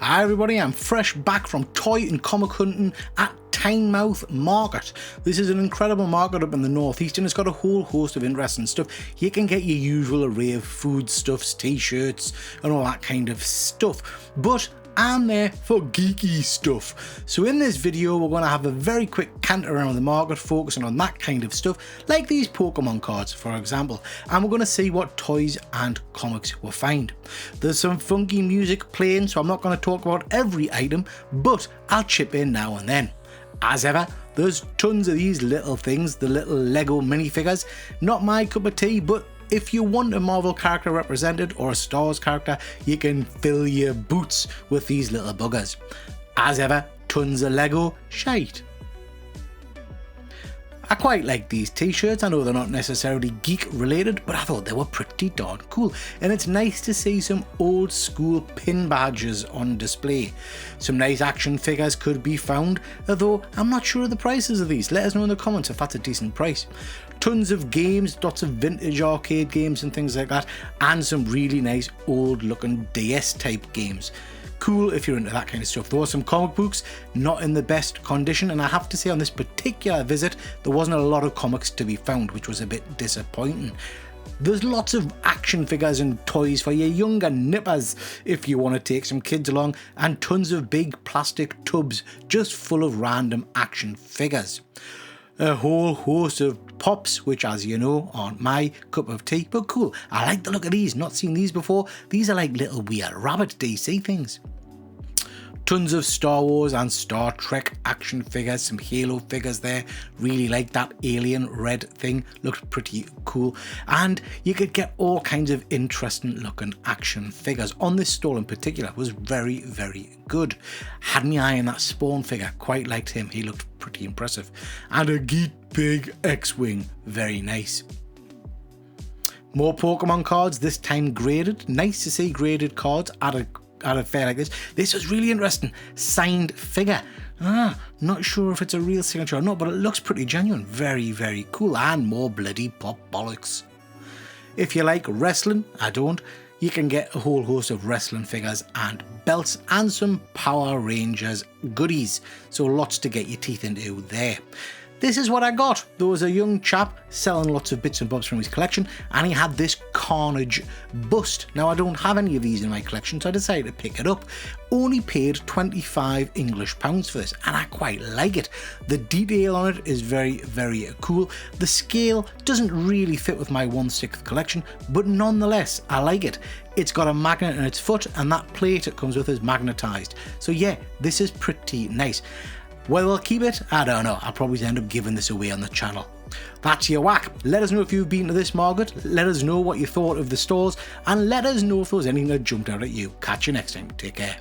Hi everybody, I'm fresh back from toy and comic hunting at Tynemouth Market. This is an incredible market up in the northeast and it's got a whole host of interesting stuff. You can get your usual array of foodstuffs, t-shirts and all that kind of stuff. But I'm there for geeky stuff. So in this video we're going to have a very quick canter around the market focusing on that kind of stuff, like these Pokemon cards for example, and we're going to see what toys and comics we'll find. There's some funky music playing, so I'm not going to talk about every item, but I'll chip in now and then. As ever, there's tons of these little things, the little Lego minifigures. Not my cup of tea, but if you want a Marvel character represented or a Star Wars character, you can fill your boots with these little buggers. As ever, tons of Lego shite. I quite like these t-shirts. I know they're not necessarily geek related, but I thought they were pretty darn cool. And it's nice to see some old school pin badges on display. Some nice action figures could be found, although I'm not sure of the prices of these. Let us know in the comments if that's a decent price. Tons of games, lots of vintage arcade games and things like that, and some really nice old looking DS type games. Cool if you're into that kind of stuff. There were some comic books not in the best condition, and I have to say on this particular visit there wasn't a lot of comics to be found, which was a bit disappointing. There's lots of action figures and toys for your younger nippers if you want to take some kids along, and tons of big plastic tubs just full of random action figures. A whole host of pops, which as you know aren't my cup of tea, but cool. I like the look of these, not seen these before. These are like little weird rabbit DC things. Tons of Star Wars and Star Trek action figures, some Halo figures there. Really like that alien red thing, looked pretty cool. And you could get all kinds of interesting looking action figures. On this stall in particular was very, very good. Had my eye on that Spawn figure, quite liked him, he looked pretty impressive. And a Geek Big X-Wing, very nice. More Pokemon cards, this time graded. Nice to see graded cards at a fair like this. This was really interesting. Signed figure. Not sure if it's a real signature or not, but it looks pretty genuine. Very, very cool. And more bloody pop bollocks. If you like wrestling, I don't, you can get a whole host of wrestling figures and belts and some Power Rangers goodies. So lots to get your teeth into there. This is what I got. There was a young chap selling lots of bits and bobs from his collection, and he had this Carnage bust. Now I don't have any of these in my collection, so I decided to pick it up. Only paid 25 English pounds for this, and I quite like it. The detail on it is very, very cool. The scale doesn't really fit with my 1/6 collection, but nonetheless, I like it. It's got a magnet in its foot, and that plate it comes with is magnetized. So yeah, this is pretty nice. Whether I'll keep it, I don't know. I'll probably end up giving this away on the channel. That's your whack. Let us know if you've been to this market. Let us know what you thought of the stores, and let us know if there was anything that jumped out at you. Catch you next time. Take care.